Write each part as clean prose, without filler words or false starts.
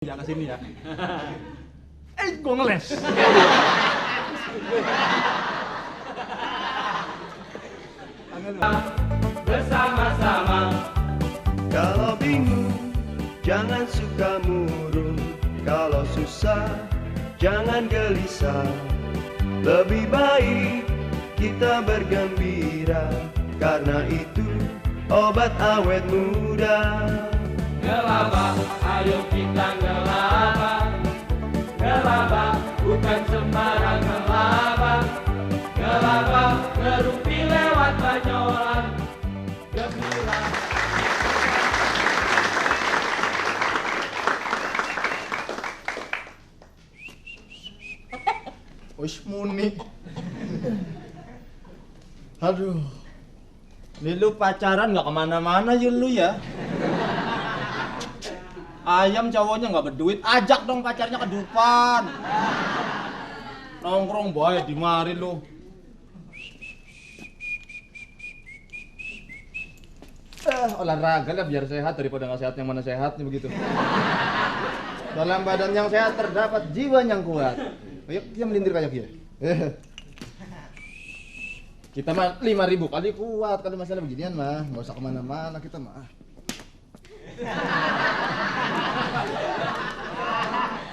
Ya ke sini ya. Gua ngeles. Bersama-sama. Kalau bingung, jangan suka murung. Kalau susah, jangan gelisah. Lebih baik kita bergembira, karena itu obat awet muda. Gelabah, ayo kita gelabah. Gelabah, bukan sembarang gelabah. Gelabah, ngerumpi lewat banyolan. Gembira. Wis muni. Aduh. Ini lu pacaran nggak kemana-mana ya lu ya. Ayam cowoknya nggak berduit, ajak dong pacarnya ke depan. Nongkrong boy di mari lu. Olahraga lah biar sehat daripada nggak sehat, yang mana sehatnya begitu. Dalam badan yang sehat terdapat jiwa yang kuat. Ayo kita melintir kayak dia. Kita mah 5.000 kali kuat kalau masalah beginian mah, nggak usah kemana-mana kita mah.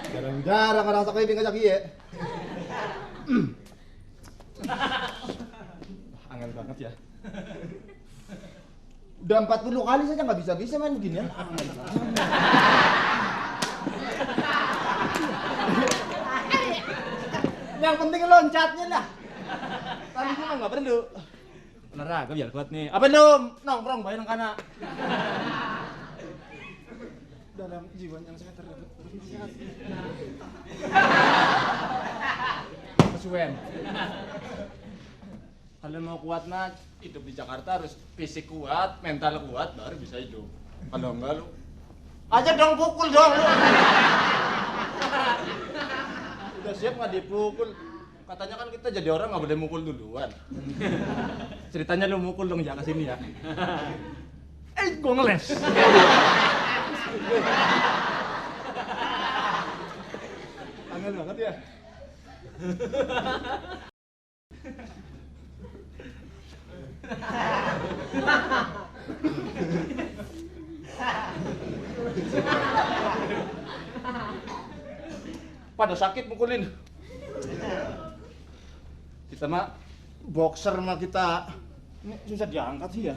Jarang-jarang orang sakit ngajak ya. Angin banget ya. Udah 40 kali saja nggak bisa main beginian. Yang penting loncatnya lah. Tadi gua nggak perlu. Olahraga biar kuat nih. Apa lu nongkrong bayang kana? Dalam jiwa yang saya terdapat sehat. Kesuwen. Kalau mau kuat mah hidup di Jakarta harus fisik kuat, mental kuat baru bisa hidup. Kalau enggak lu aja dong pukul dong lu. Udah siap nggak dipukul? Katanya kan kita jadi orang nggak boleh mukul duluan. Ceritanya lu mukul dong jangan sini ya. Gua ngeles. Angin banget ya. Pada sakit mukulin. Kita mah boxer mah kita ini susah diangkat sih ya.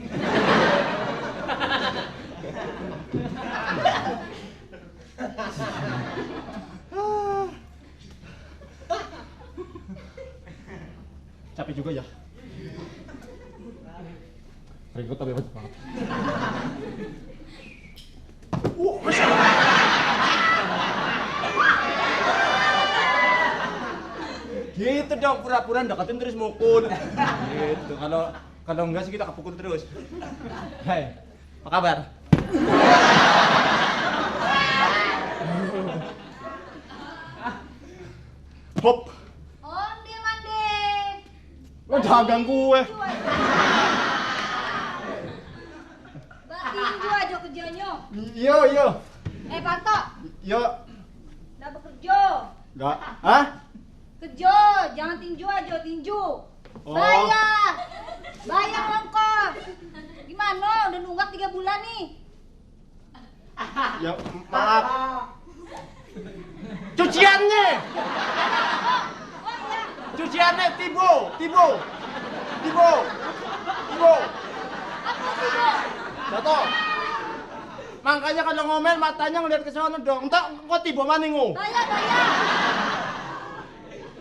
Capek juga ya. Berikut tapi banget banget. Gitu dong, pura-pura deketin terus mukul. Gitu. Kalau enggak sih kita kepukul terus. Hai. Apa kabar? Hop. Onde mande. Lo dagang kue. Batin gua aja kerjanya. Yo. Panto. Yo. Dah bekerja. Enggak. Hah? Kerja, jangan tinju aja, tinju. Oh. Bayar ongkos. Gimana? Udah nunggak 3 bulan nih. Ya, maaf. Cuciannya. Oh iya. Cuciannya Tibo. Apa sih, Bu? Dato. Makanya kalau ngomel matanya ngeliat ke sana dong. Entar kok Tibo maningu. Bayar.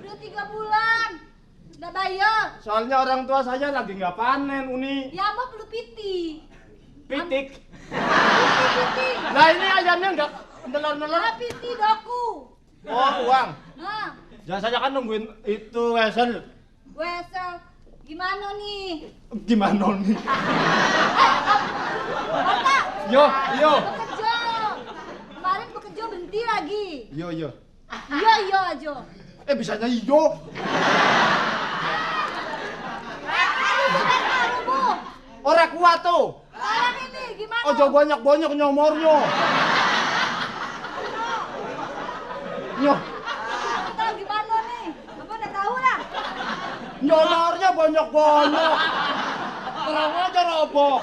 Udah 3 bulan. Udah bayar. Soalnya orang tua saya lagi nggak panen, Uni. Ya mah perlu piti. Pitik. Piti. Nah ini ayamnya nggak nelor-nelor. Nah, piti doku. Oh, uang. Nah, Jangan saja kan nungguin itu wesel. wesel. Gimana nih? Gimana nih? Oke. Yo. Bekerja. Kemarin bekerja berhenti lagi. Yo. Iya aja. Bisanya iyo. Orang kuat tuh. Orang ini gimana? Ojo banyak-banyak nyomornya. Nyoh, Tahu gimana nih? Abang udah tahu lah. nyonornya banyak-banyak. Terang aja roboh.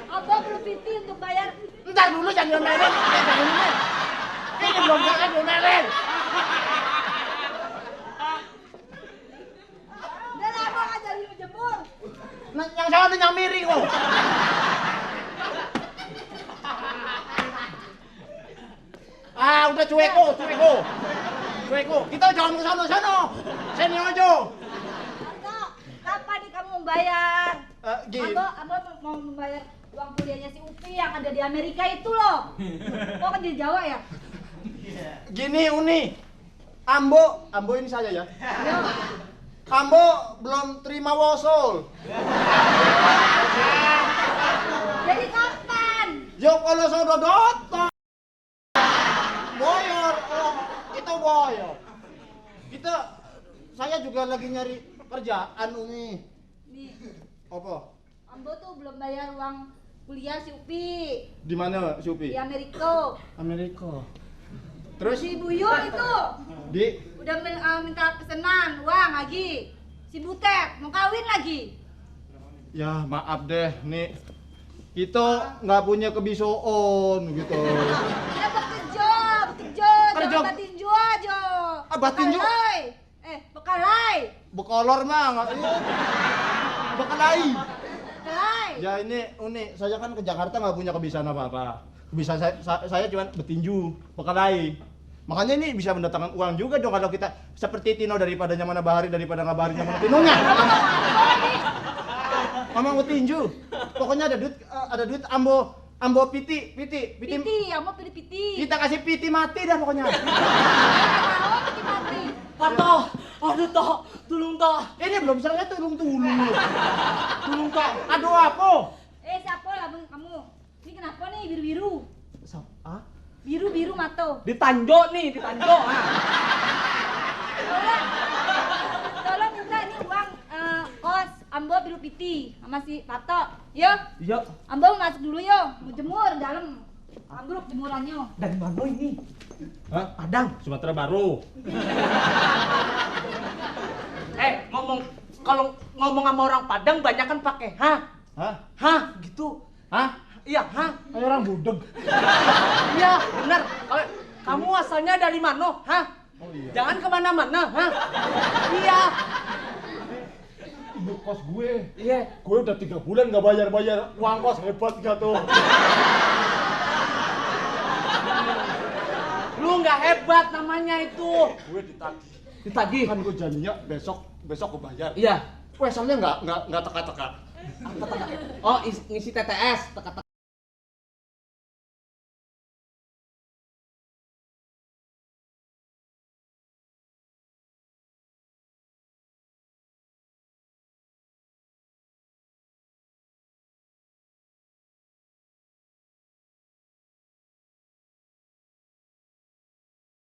Abang belum piti untuk bayar. Ntar dulu jangan diomelin. Ini belum jangan diomelin. Udah lah abang ajarin menjemur. Nah, yang sana yang miring kok. Ah, udah cueko. Kita jangan ke sana. Sini aja. Abang, kapan nih kamu membayar? Gini. Abang mau membayar uang kuliahnya si Upi yang ada di Amerika itu loh. Kok kan di Jawa ya? Gini Uni. Ambo ini saya ya. Yo. Ambo belum terima wosul. Jadi kapan? Yo kalau sudah datang. Boyor, kita boyor. Saya juga lagi nyari kerjaan Umi. Nih, Apa? Ambo tuh belum bayar uang kuliah si Upi Di mana si Upi? di Amerika. Amerika. Terus Si Buyo itu di udah minta pesanan uang lagi. Si Butet mau kawin lagi. ya maaf deh nih. Kita nggak punya kebisoon gitu. Ya bekerja, Kerja. jangan batinju aja. Batinju? Bekalai. Bekalai. Bekolor mah nggak bekalai. Bekalai. Ya ini Uni, saya kan ke Jakarta nggak punya kebiasaan apa-apa. Bisa saya cuma betinju, bekalai. Makanya ini bisa mendatangkan uang juga dong kalau kita seperti Tino daripada Nyamana Bahari daripada nggak Bahari Nyamana Tinonya. Mama mau tinju. Pokoknya ada duit ambo piti. Piti, Ambo pilih piti. Kita kasih piti mati dah pokoknya. Mau piti mati. Toh, aduh toh, tolong toh. Ini belum selesai tulung. Tulung kok. Aduh apa? Siapa lah kamu? Ini kenapa nih biru-biru? Ah? Biru-biru mata. Ditanjok nih, ditanjok. Tolong minta ini uang kos Ambo biru piti sama si Pato. Yo, Iya, Ambo masuk dulu yo, mau jemur dalam. Ambruk jemurannya. dari mana ini? Hah? Padang. Sumatera Baru. Kalau ngomong sama orang Padang banyak kan pakai hah? Hah? Gitu. Hah? Iya, hah? Kayak orang budeg. Iya, benar. Kamu asalnya dari mana? Hah? Oh iya. Jangan kemana-mana, hah? Iya. Ibu kos gue. Iya. Gue udah 3 bulan nggak bayar uang kos, hebat gak tuh? Lu nggak hebat namanya itu. Gue ditagih. Ditagih. Kan gue janjinya besok gue bayar. Iya. Weselnya nggak teka-teka. Oh, ngisi TTS, teka-teka.